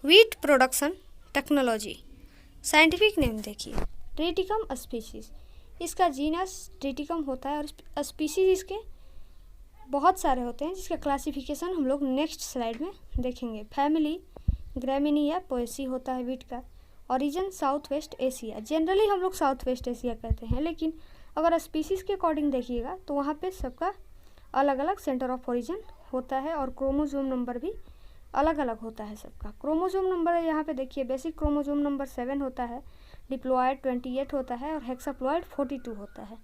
Wheat production technology. Scientific name देखिए, Triticum species. इसका genus Triticum होता है और स्पीशीज इसके बहुत सारे होते हैं, जिसका क्लासिफिकेशन हम लोग नेक्स्ट स्लाइड में देखेंगे। फैमिली ग्रामिनिया पोएसी होता है व्हीट का। Origin south west Asia. Generally हम लोग साउथ वेस्ट एशिया कहते हैं, लेकिन अगर स्पीशीज़ के अकॉर्डिंग देखिएगा तो वहाँ पे सबका अलग अलग सेंटर ऑफ ओरिजिन होता है और क्रोमोसोम नंबर भी अलग अलग होता है सबका। क्रोमोसोम नंबर यहाँ पे देखिए, बेसिक क्रोमोसोम नंबर 7 होता है, डिप्लॉयड 28 होता है और हेक्साप्लॉयड 42 होता है।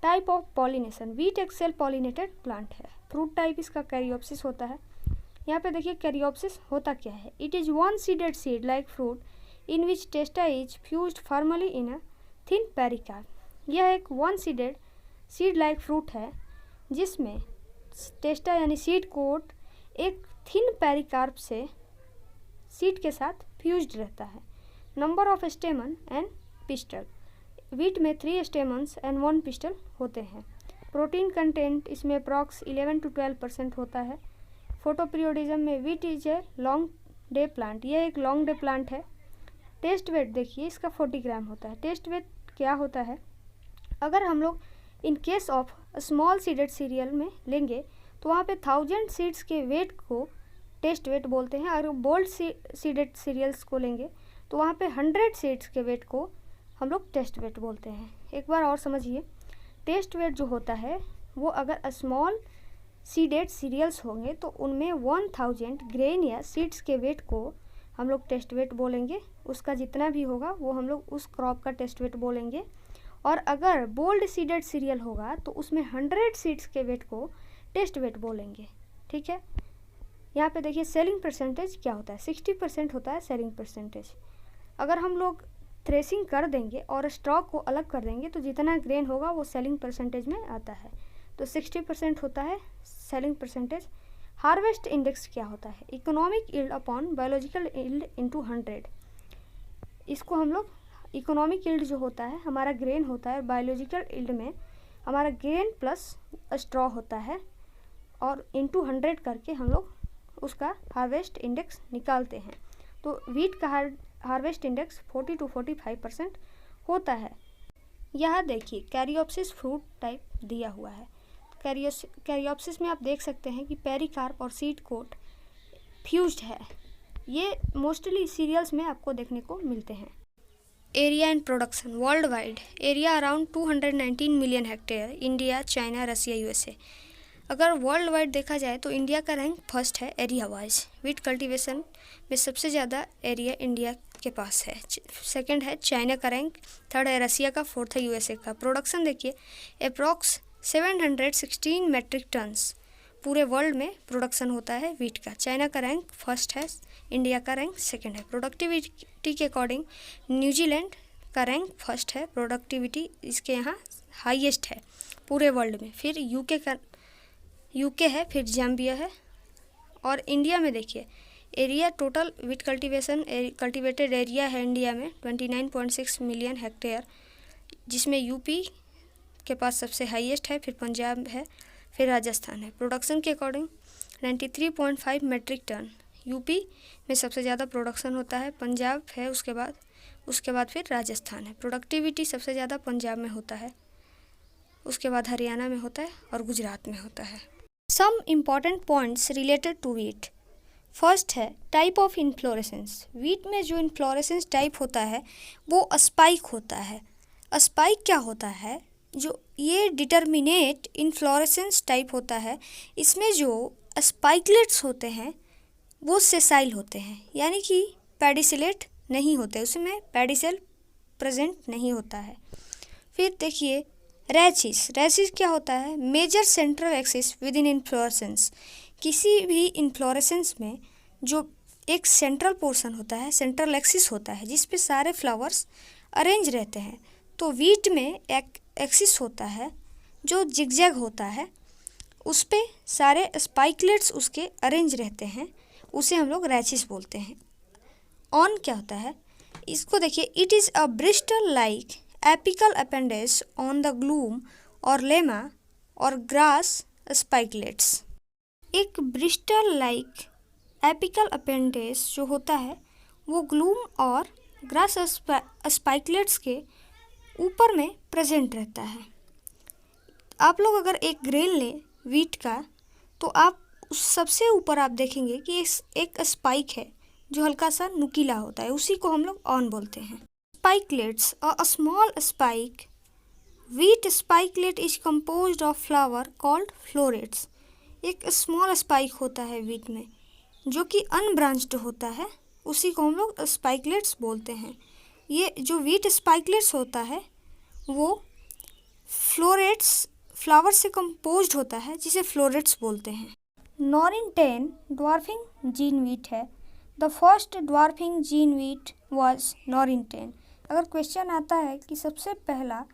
टाइप ऑफ पॉलिनेशन, व्हीट एक सेल्फ पॉलिनेटेड प्लांट है। फ्रूट टाइप इसका कैरियोप्सिस होता है। यहाँ पे देखिए कैरियोप्सिस होता क्या है। It is one seeded seed like fruit in which टेस्टा is fused formally in a thin pericarp. यह एक one seeded seed like fruit है जिसमें टेस्टा यानी सीड कोट एक थिन पेरिकार्प से सीड के साथ फ्यूज्ड रहता है। Number of स्टेमन and pistol, wheat में 3 स्टेमन्स एंड 1 पिस्टल होते हैं। प्रोटीन कंटेंट इसमें अप्रॉक्स 11 to 12% होता है। फोटोपीरियोडिज्म में wheat is a long day plant, यह एक लॉन्ग डे प्लांट है। टेस्ट वेट देखिए, इसका 40 ग्राम होता है। टेस्ट वेट क्या होता है, अगर हम लोग इन case of small seeded serial में लेंगे तो वहाँ पे 1000 सीड्स के वेट को टेस्ट वेट बोलते हैं। अगर बोल्ड सीडेड सीरियल्स को लेंगे तो वहाँ पे 100 सीड्स के वेट को हम लोग टेस्ट वेट बोलते हैं। एक बार और समझिए, टेस्ट वेट जो होता है वो अगर स्मॉल सीडेड सीरियल्स होंगे तो उनमें 1000 ग्रेन या सीड्स के वेट को हम लोग टेस्ट वेट बोलेंगे। उसका जितना भी होगा वो हम लोग उस क्रॉप का टेस्ट वेट बोलेंगे। और अगर बोल्ड सीडेड सीरियल होगा तो उसमें 100 सीड्स के वेट को टेस्ट वेट बोलेंगे। ठीक है, यहाँ पे देखिए सेलिंग परसेंटेज क्या होता है, 60% होता है सेलिंग परसेंटेज। अगर हम लोग थ्रेसिंग कर देंगे और स्टॉक को अलग कर देंगे तो जितना ग्रेन होगा वो सेलिंग परसेंटेज में आता है, तो 60% होता है सेलिंग परसेंटेज। हार्वेस्ट इंडेक्स क्या होता है, economic yield upon biological yield into 100। इसको हम लोग इकोनॉमिक यील्ड जो होता है हमारा ग्रेन होता है, बायोलॉजिकल यील्ड में हमारा ग्रेन प्लस स्ट्रॉ होता है और इंटू 100 करके हम लोग उसका हार्वेस्ट इंडेक्स निकालते हैं। तो व्हीट का हार्वेस्ट इंडेक्स 40 to 45% होता है। यह देखिए कैरियोप्सिस फ्रूट टाइप दिया हुआ है। कैरियोप्सिस में आप देख सकते हैं कि पेरिकार्प और सीड कोट फ्यूज्ड है। ये मोस्टली सीरियल्स में आपको देखने को मिलते हैं। Area and production world wide, area around 219 million hectare, India, China, Russia, USA. अगर वर्ल्ड वाइड देखा जाए तो इंडिया का रैंक फर्स्ट है एरिया वाइज। व्हीट कल्टीवेशन में सबसे ज़्यादा एरिया इंडिया के पास है। सेकंड है चाइना का रैंक, थर्ड है रसिया का, फोर्थ है यूएसए का। प्रोडक्शन देखिए अप्रॉक्स 716 मेट्रिक टन्स पूरे वर्ल्ड में प्रोडक्शन होता है व्हीट का। चाइना का रैंक फर्स्ट है, इंडिया का रैंक सेकंड है। प्रोडक्टिविटी के अकॉर्डिंग न्यूजीलैंड का रैंक फर्स्ट है, प्रोडक्टिविटी इसके यहाँ हाईएस्ट है पूरे वर्ल्ड में। फिर यूके है, फिर जाम्बिया है। और इंडिया में देखिए area total wheat cultivated area है इंडिया में 29.6 मिलियन हेक्टेयर, जिसमें यूपी के पास सबसे हाईएस्ट है, फिर पंजाब है, फिर राजस्थान है। प्रोडक्शन के अकॉर्डिंग 93.5 मेट्रिक टन यूपी में सबसे ज़्यादा प्रोडक्शन होता है, पंजाब है उसके बाद फिर राजस्थान है। प्रोडक्टिविटी सबसे ज़्यादा पंजाब में होता है, उसके बाद हरियाणा में होता है और गुजरात में होता है। Some important points related to wheat. First है टाइप ऑफ इन्फ्लोरेसेंस। व्हीट में जो इन्फ्लोरेसेंस टाइप होता है वो स्पाइक होता है। स्पाइक क्या होता है, जो ये डिटर्मिनेट इन्फ्लोरेसेंस टाइप होता है। इसमें जो स्पाइकलेट्स होते हैं वो सेसाइल होते हैं, यानी कि पेडिसिलेट नहीं होते, उसमें पेडिसेल प्रेजेंट नहीं होता है। फिर देखिए रैचिस क्या होता है, major central axis within inflorescence. किसी भी इन्फ्लोरेसेंस में जो एक सेंट्रल पोर्शन होता है, सेंट्रल एक्सिस होता है, जिस पे सारे फ्लावर्स अरेंज रहते हैं। तो व्हीट में एक एक्सिस होता है जो जिगजैग होता है, उस पे सारे स्पाइकलेट्स उसके अरेंज रहते हैं, उसे हम लोग रैचिस बोलते हैं। ऑन क्या होता है, इसको देखिए, it is a Bristol like apical appendage on the gloom और लेमा और ग्रास स्पाइकलेट्स। एक ब्रिस्टल लाइक एपिकल अपेंडेज जो होता है वो ग्लूम और ग्रास स्पाइकलेट्स के ऊपर में प्रेजेंट रहता है। आप लोग अगर एक ग्रेन लें वीट का, तो आप उस सबसे ऊपर आप देखेंगे कि एक स्पाइक है जो हल्का सा नुकीला होता है, उसी को हम लोग ऑन बोलते हैं। Spikelets a small spike, wheat spikelet is composed of flower called florets. एक स्मॉल स्पाइक होता है वीट में जो कि अनब्रांच्ड होता है, उसी को हम लोग स्पाइकलेट्स बोलते हैं। ये जो वीट स्पाइकलेट्स होता है वो फ्लोरेट्स फ्लावर से कंपोज्ड होता है, जिसे फ्लोरेट्स बोलते हैं। नॉरिन 10 ड्वार्फिंग जीन वीट है। The first dwarfing gene wheat was Norin 10। अगर क्वेश्चन आता है कि सबसे पहला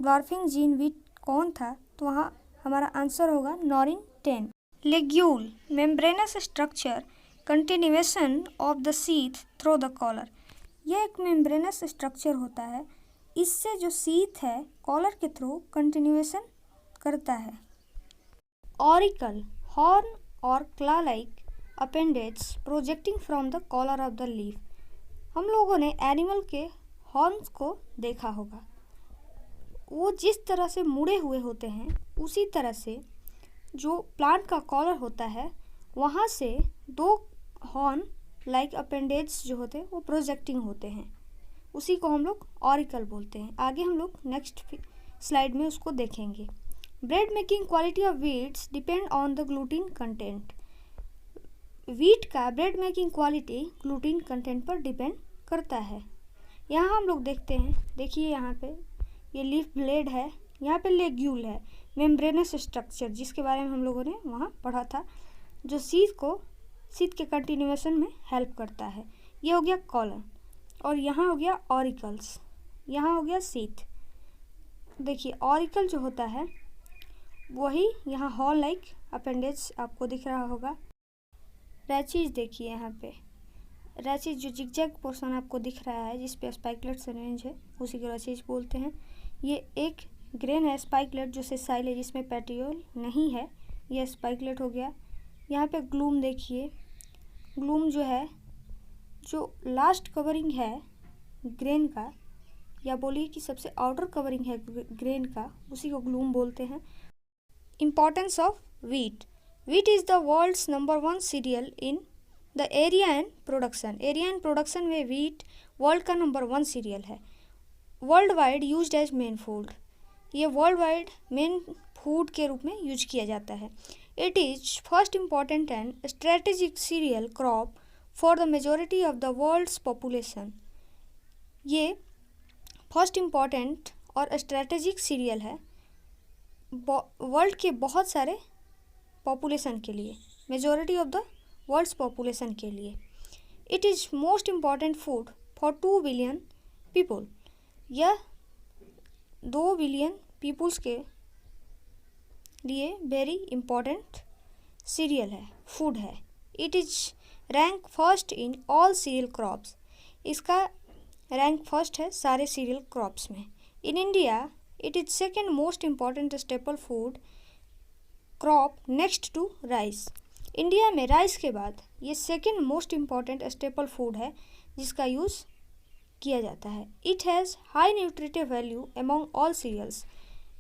ड्वार्फिंग जीन वीट कौन था, तो वहाँ हमारा आंसर होगा Norin 10। Ligule membranous structure, continuation of the sheath through the collar. यह एक मेम्ब्रेनस स्ट्रक्चर होता है, इससे जो सीथ है कॉलर के थ्रू कंटिन्यूएशन करता है। ऑरिकल हॉर्न और claw like appendage projecting from the collar of the leaf. हम लोगों ने एनिमल के हॉर्न्स को देखा होगा, वो जिस तरह से मुड़े हुए होते हैं उसी तरह से जो प्लांट का कॉलर होता है वहाँ से दो हॉर्न लाइक अपेंडेज जो होते हैं वो प्रोजेक्टिंग होते हैं, उसी को हम लोग ऑरिकल बोलते हैं। आगे हम लोग नेक्स्ट स्लाइड में उसको देखेंगे। Bread making quality of wheats depend on the gluten content. Wheat का bread making quality gluten content पर डिपेंड करता है। यहाँ हम लोग देखते हैं, देखिए यहाँ पे ये लीफ ब्लेड है, यहाँ पे लेग्यूल है, मेम्ब्रेनस स्ट्रक्चर जिसके बारे में हम लोगों ने वहाँ पढ़ा था, जो सीथ के कंटिन्यूएशन में हेल्प करता है। ये हो गया कॉलर, और यहाँ हो गया ऑरिकल्स, यहाँ हो गया सीथ। देखिए ऑरिकल जो होता है वही यहाँ हॉल लाइक अपेंडेज आपको दिख रहा होगा। रैचेज देखिए यहाँ पे, रैचेज जो जिगजैग पोर्शन आपको दिख रहा है जिस पे स्पाइकलेट्स अरेंज है, उसी को रैचेज बोलते हैं। ये एक ग्रेन है स्पाइकलेट जो सेसाइल है, जिसमें पेटियोल नहीं है, यह स्पाइकलेट हो गया। यहाँ पे ग्लूम देखिए, ग्लूम जो है जो लास्ट कवरिंग है ग्रेन का, या बोलिए कि सबसे आउटर कवरिंग है ग्रेन का, उसी को ग्लूम बोलते हैं। Importance of wheat. Wheat is the world's number 1 cereal in the area and production. Area and production में वीट वर्ल्ड का नंबर 1 सीरियल है। World wide use as main food, ये वर्ल्ड वाइड मेन फूड के रूप में use किया जाता है। It is first important and strategic cereal crop for the majority of the world's population. ये फर्स्ट इम्पॉर्टेंट और स्ट्रेटेजिक सीरियल है वर्ल्ड के बहुत सारे पॉपुलेशन के लिए, majority of the world's population के लिए। It is most important food for 2 billion people. यह 2 बिलियन पीपल्स के लिए वेरी इम्पॉर्टेंट सीरियल है, फूड है। It is rank first in all cereal crops. इसका रैंक फर्स्ट है सारे सीरियल क्रॉप्स में। In India it is second most important staple food crop next to rice. India में rice के बाद ये second most important staple food है जिसका यूज़ किया जाता है। It has high nutritive value among all cereals.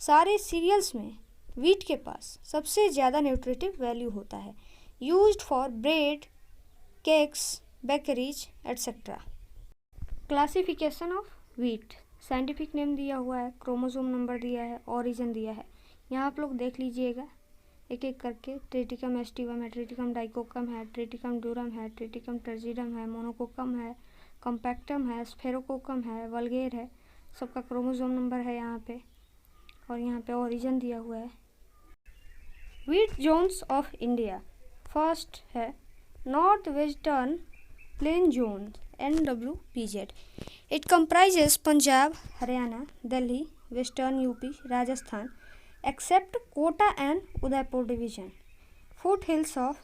सारे सीरियल्स में वीट के पास सबसे ज़्यादा न्यूट्रिटिव वैल्यू होता है। Used for bread, cakes, bakeries etcetera. Classification of wheat. Scientific name दिया हुआ है, क्रोमोसोम नंबर दिया है, ओरिजिन दिया है। यहाँ आप लोग देख लीजिएगा एक एक करके। ट्रिटिकम एस्टिवम है, ट्रिटिकम डाइकोकम है, ट्रिटिकम ड्यूरम है, ट्रिटिकम टर्जिडम है, मोनोकोकम है, कॉम्पैक्टम है, स्फेरोकोकम है, वल्गेर है। सबका क्रोमोसोम नंबर है यहाँ पे, और यहाँ पे ओरिजिन दिया हुआ है। Wheat zones of India. First है north western plain zone NWPZ. It comprises Punjab, Haryana, Delhi, Western UP, Rajasthan, except Kota and Udaipur division. Foothills of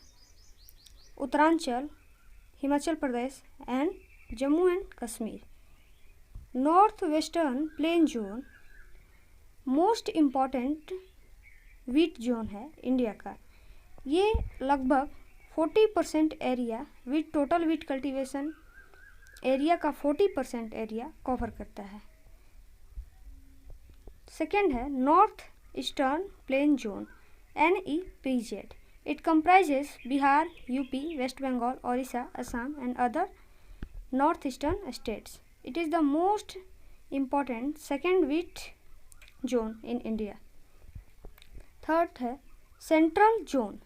Uttaranchal, Himachal Pradesh and Jammu and Kashmir. North-western plain zone most important wheat zone है India का। ये लगभग 40% area wheat total wheat cultivation area का 40% area cover करता है। Second है north eastern plain zone NEPZ। It comprises Bihar, UP, West Bengal, Odisha, Assam and other north eastern states. It is the most important second wheat zone in India. Third है central zone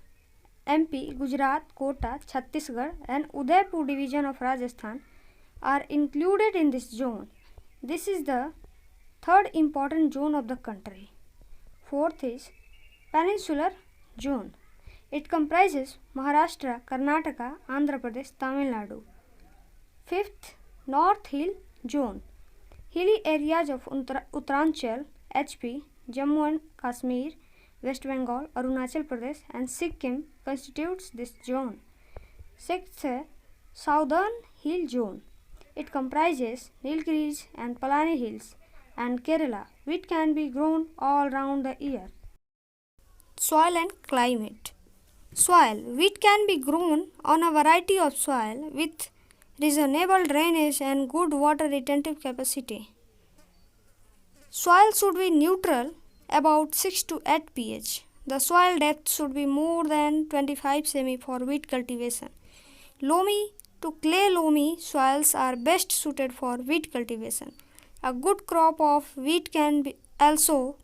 MP, Gujarat, Kota, Chhattisgarh and Udaipur division of Rajasthan are included in this zone. This is the third important zone of the country. Fourth is peninsular zone. It comprises Maharashtra, Karnataka, Andhra Pradesh, Tamil Nadu. Fifth, North Hill zone. Hilly areas of Uttaranchal, HP, Jammu and Kashmir, West Bengal, Arunachal Pradesh and Sikkim constitutes this zone. Sixth, Southern Hill zone. It comprises Nilgiris and Palani Hills and Kerala. Wheat can be grown all round the year. Soil and climate. Soil. Wheat can be grown on a variety of soil with reasonable drainage and good water retentive capacity. Soil should be neutral, about 6 to 8 pH. The soil depth should be more than 25 cm for wheat cultivation. Loamy to clay loamy soils are best suited for wheat cultivation. A good crop of wheat can also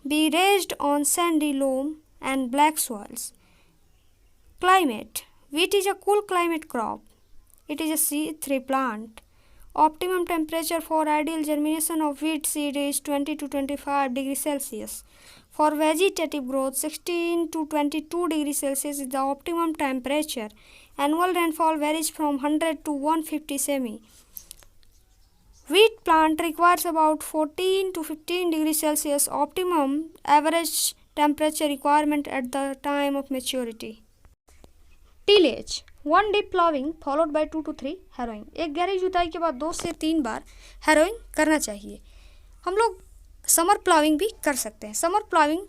be raised on sandy loam and black soils. Climate. Wheat is a cool climate crop. It is a seed-free plant. Optimum temperature for ideal germination of wheat seed is 20 to 25 degrees Celsius. For vegetative growth, 16 to 22 degrees Celsius is the optimum temperature. Annual rainfall varies from 100 to 150 cm. Wheat plant requires about 14 to 15 degrees Celsius optimum average temperature requirement at the time of maturity. Tillage. 1 deep plowing followed by 2 to 3 harrowing. एक गहरी जुताई के बाद 2 से 3 बार harrowing करना चाहिए। हम लोग समर प्लाविंग भी कर सकते हैं। समर प्लाविंग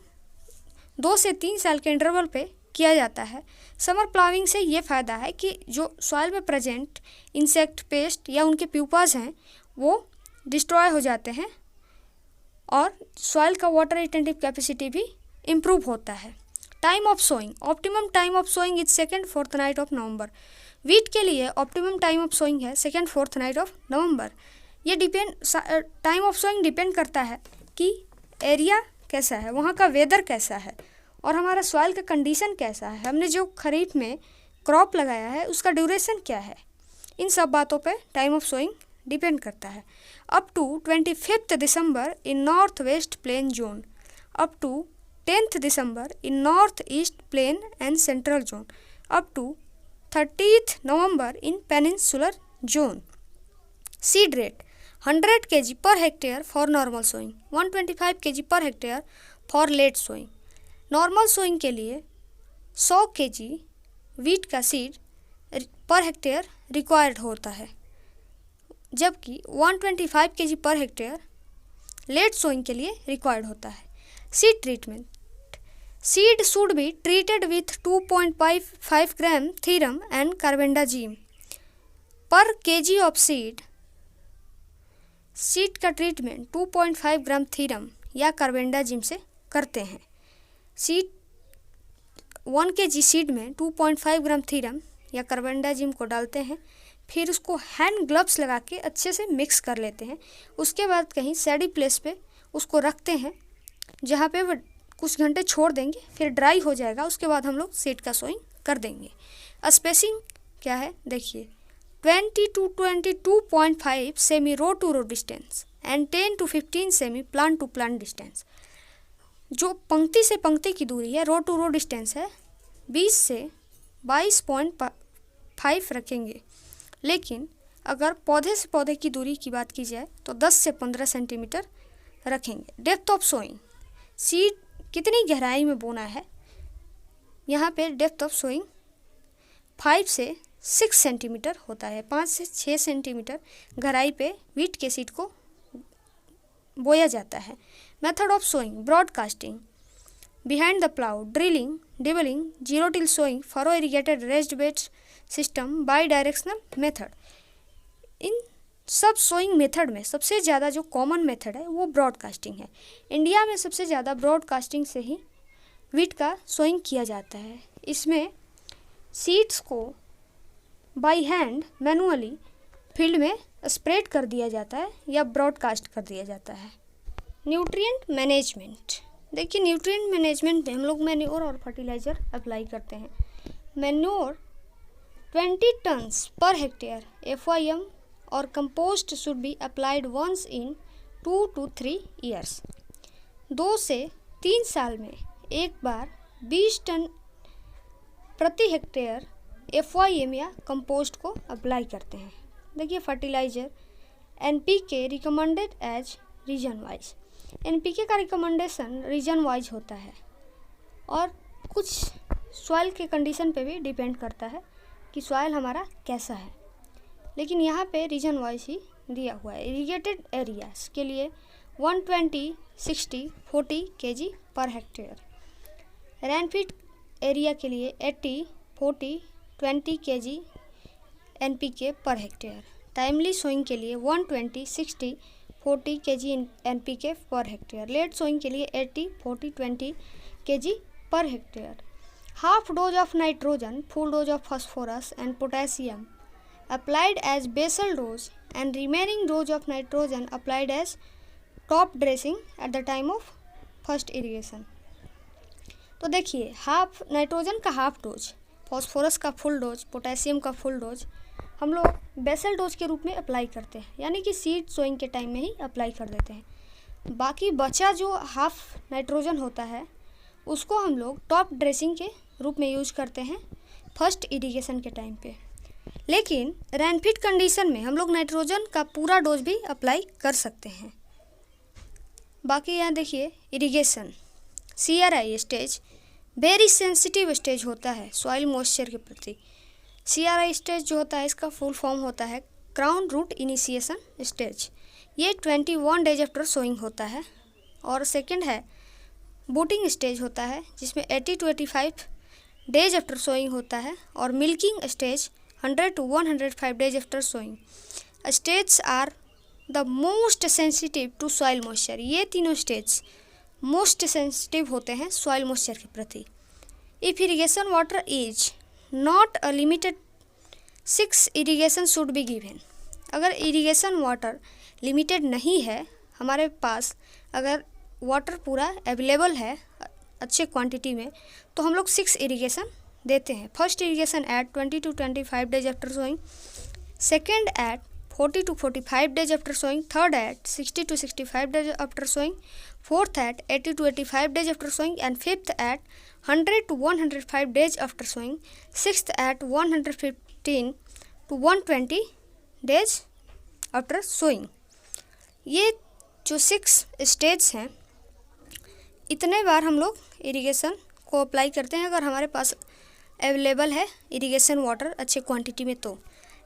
2 से 3 साल के इंटरवल पे किया जाता है। समर प्लाविंग से ये फ़ायदा है कि जो सॉइल में प्रेजेंट इंसेक्ट, पेस्ट या उनके प्यूपाज हैं वो डिस्ट्रॉय हो जाते हैं और सॉइल का वाटर रिटेंटिव कैपेसिटी भी इम्प्रूव होता है। Time of sowing. Optimum time of sowing is 2nd-4th night of November. Wheat के लिए ऑप्टिमम टाइम ऑफ सोइंग है 2nd-4th नाइट ऑफ नवंबर. ये टाइम ऑफ सोइंग डिपेंड करता है कि एरिया कैसा है, वहाँ का वेदर कैसा है और हमारा सॉइल का कंडीशन कैसा है, हमने जो खरीफ में क्रॉप लगाया है उसका ड्यूरेशन क्या है, इन सब बातों पे टाइम ऑफ सोइंग डिपेंड करता है. Up to 25 December in north west plain zone, up to 10 December in north east plain and central zone, up to 30 November in peninsular zone. Seed rate 100 kg per hectare for normal sowing, 125 kg per hectare for late sowing. Normal sowing के लिए 100 kg wheat का seed per hectare required होता है, जबकि 125 kg per hectare late sowing के लिए required होता है. Seed treatment. Seed should be treated with 2.5 gram theorem and carbendazim पर केजी ऑफ सीड. सीड का ट्रीटमेंट 2.5 ग्राम थीरम या कार्बेंडाजिम से करते हैं. सीड 1 kg सीड में 2.5 ग्राम थीरम या कार्बेंडाजिम को डालते हैं, फिर उसको हैंड ग्लव्स लगा के अच्छे से मिक्स कर लेते हैं. उसके बाद कहीं सैडी प्लेस पे उसको रखते हैं जहाँ पे वो कुछ घंटे छोड़ देंगे, फिर ड्राई हो जाएगा. उसके बाद हम लोग सीड का सोइंग कर देंगे. स्पेसिंग क्या है देखिए, 20 to 22.5 सेमी row to row distance and 10 to 15 सेमी प्लांट टू प्लांट डिस्टेंस. जो पंक्ति से पंक्ति की दूरी है, रो टू रो डिस्टेंस है, 20 से 22.5 रखेंगे. लेकिन अगर पौधे से पौधे की दूरी की बात की जाए तो 10 से 15 सेंटीमीटर रखेंगे. डेप्थ ऑफ सोइंग, सीड कितनी गहराई में बोना है, यहाँ पे डेप्थ ऑफ सोइंग 5 से 6 सेंटीमीटर होता है. 5 से 6 सेंटीमीटर गहराई पे वीट के सीड को बोया जाता है. Method of sowing, broadcasting, behind the plough, drilling, dibbling, zero till sowing, furrow irrigated raised beds system, bidirectional method. इन सब सोइंग मेथड में सबसे ज़्यादा जो कॉमन मेथड है वो ब्रॉडकास्टिंग है। इंडिया में सबसे ज़्यादा ब्रॉडकास्टिंग से ही वीट का सोइंग किया जाता है। इसमें सीड्स को बाय हैंड मैनुअली फील्ड में स्प्रेड कर दिया जाता है या ब्रॉडकास्ट कर दिया जाता है। न्यूट्रिएंट मैनेजमेंट, देखिए न्यूट्रिएंट मैनेजमेंट में हम लोग मैन्योर और फर्टिलाइज़र अप्लाई करते हैं। Manure 20 tons per hectare FYM और compost should be applied once in 2 to 3 years. 2 से 3 साल में एक बार 20 टन प्रति हेक्टेयर FYM या कंपोस्ट को अप्लाई करते हैं। देखिए fertiliser NPK recommended as region wise. NPK का रिकमेंडेशन रीजन वाइज होता है और कुछ सॉइल के कंडीशन पे भी डिपेंड करता है कि सॉइल हमारा कैसा है, लेकिन यहाँ पे रीजन वाइज ही दिया हुआ है। इरिगेटेड एरियाज के लिए 120, 60, 40 kg पर हेक्टेयर। रेनफीड एरिया के लिए 80, 40, 20 kg NPK per hectare. Timely sowing के लिए 120, 60, 40 kg NPK per hectare. Late sowing के लिए 80, 40, 20 kg per hectare. Half dose of nitrogen, full dose of phosphorus and potassium applied as basal dose and remaining dose of nitrogen applied as top dressing at the time of first irrigation। तो देखिए half nitrogen का half dose, phosphorus का full dose, potassium का full dose हम लोग basal dose के रूप में अप्लाई करते हैं, यानी कि सीड सोइंग के टाइम में ही अप्लाई कर देते हैं। बाकी बचा जो हाफ नाइट्रोजन होता है उसको हम लोग टॉप ड्रेसिंग के रूप में यूज करते हैं फर्स्ट इरिगेशन के टाइम पे। लेकिन रेनफीड कंडीशन में हम लोग नाइट्रोजन का पूरा डोज भी अप्लाई कर सकते हैं। बाकी यहाँ देखिए irrigation CRI stage very sensitive stage होता है सॉइल मॉइस्चर के प्रति। CRI स्टेज जो होता है इसका फुल फॉर्म होता है क्राउन रूट इनिशिएशन स्टेज। ये 21 डेज आफ्टर सोइंग होता है। और सेकंड है बूटिंग स्टेज होता है जिसमें 80 to 85 डेज आफ्टर सोइंग होता है। और milking stage 100 to 105 days after sowing. Stage are the most sensitive to soil moisture. ये तीनों स्टेज मोस्ट सेंसिटिव होते हैं सॉइल मॉइस्चर के प्रति। If irrigation water is not a limited 6 irrigation should be given. अगर इरिगेशन वाटर लिमिटेड नहीं है हमारे पास, अगर वाटर पूरा अवेलेबल है अच्छे क्वांटिटी में, तो हम लोग 6 इरिगेशन देते हैं। First irrigation at 20 to 25 days after sowing, second at 40 to 45 days after sowing, third at 60 to 65 days after sowing, fourth at 80 to 85 days after sowing and fifth at 100 to 105 days after sowing, sixth at 115 to 120 days after sowing. ये जो 6 stage हैं इतने बार हम लोग irrigation को apply करते हैं अगर हमारे पास अवेलेबल है इरिगेशन वाटर अच्छे क्वांटिटी में तो।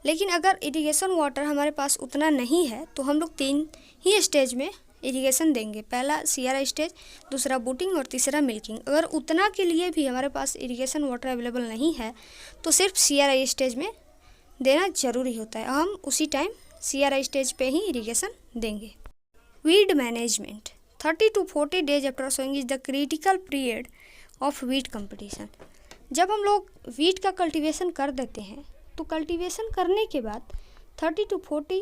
लेकिन अगर इरिगेशन वाटर हमारे पास उतना नहीं है तो हम लोग 3 ही स्टेज में इरिगेशन देंगे। पहला CRI स्टेज, दूसरा बूटिंग और तीसरा मिल्किंग। अगर उतना के लिए भी हमारे पास इरिगेशन वाटर अवेलेबल नहीं है तो सिर्फ CRI स्टेज में देना ज़रूरी होता है। हम उसी टाइम CRI स्टेज पे ही इरिगेशन देंगे। Weed management 30 to 40 days after sowing is the critical period of wheat competition. जब हम लोग वीट का कल्टीवेशन कर देते हैं तो कल्टीवेशन करने के बाद 30 to 40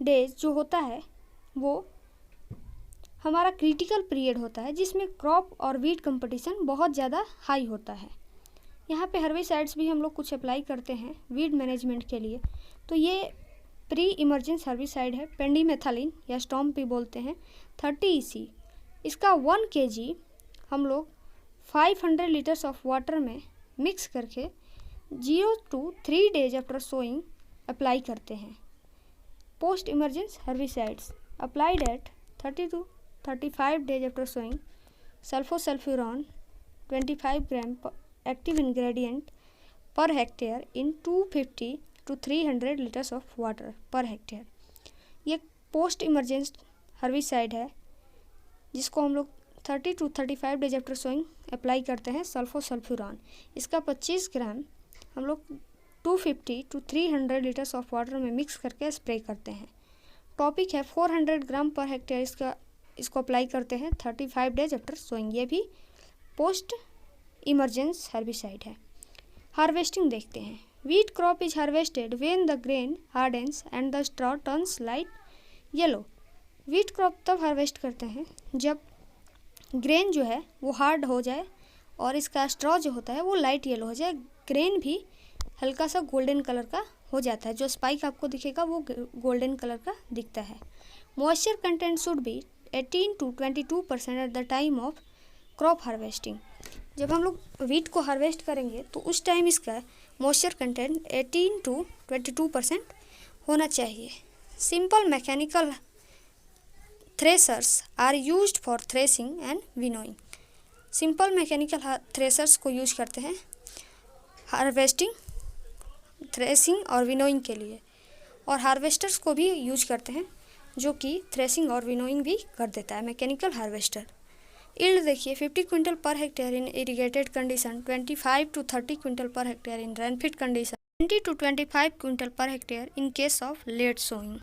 डेज जो होता है वो हमारा क्रिटिकल पीरियड होता है जिसमें क्रॉप और वीट कंपटीशन बहुत ज़्यादा हाई होता है। यहाँ पे हर्बिसाइड्स भी हम लोग कुछ अप्लाई करते हैं वीड मैनेजमेंट के लिए। तो ये प्री इमर्जेंस हर्बिसाइड है, पेंडीमेथालिन या स्टॉम्प भी बोलते हैं, 30 EC। इसका 1 kg हम लोग 500 लीटर्स ऑफ वाटर में मिक्स करके 0 to 3 days after sowing apply करते हैं। Post emergence herbicides applied at 30 to 35 days after sowing. Sulfosulfuron 25 gram active ingredient per hectare in 250 to 300 litres of water per hectare. ये post emergence herbicide है जिसको हम लोग 30 to 35 days after sowing apply करते हैं। सल्फोसल्फ्यूरॉन इसका 25 ग्राम हम लोग 250 to 300 लीटर्स ऑफ वाटर में मिक्स करके स्प्रे करते हैं। टॉपिक है 400 ग्राम पर हेक्टेयर इसको अप्लाई करते हैं 35 डेज आफ्टर सोइंग। ये भी पोस्ट इमरजेंस हर्बिसाइड है। हार्वेस्टिंग देखते हैं। Wheat crop is harvested when the grain hardens and the straw turns light yellow. Wheat crop तब हार्वेस्ट करते हैं जब ग्रेन जो है वो हार्ड हो जाए और इसका स्ट्रॉ जो होता है वो लाइट येलो हो जाए, ग्रेन भी हल्का सा गोल्डन कलर का हो जाता है, जो स्पाइक आपको दिखेगा वो गोल्डन कलर का दिखता है। Moisture content should be 18 to 22% at the time of crop harvesting. जब हम लोग वीट को हार्वेस्ट करेंगे तो उस टाइम इसका मॉइस्चर कंटेंट 18 to 22% होना चाहिए। Simple mechanical threshers are used for threshing and winnowing. Simple mechanical threshers को यूज करते हैं हार्वेस्टिंग, थ्रेसिंग और विनोइंग के लिए, और हार्वेस्टर्स को भी यूज करते हैं जो कि थ्रेसिंग और विनोइंग भी कर देता है मैकेनिकल हार्वेस्टर। यील्ड देखिए 50 quintal per hectare in irrigated condition, 25 to 30 quintal per hectare in rainfed condition, 20 to 25 quintal per hectare in case of late sowing.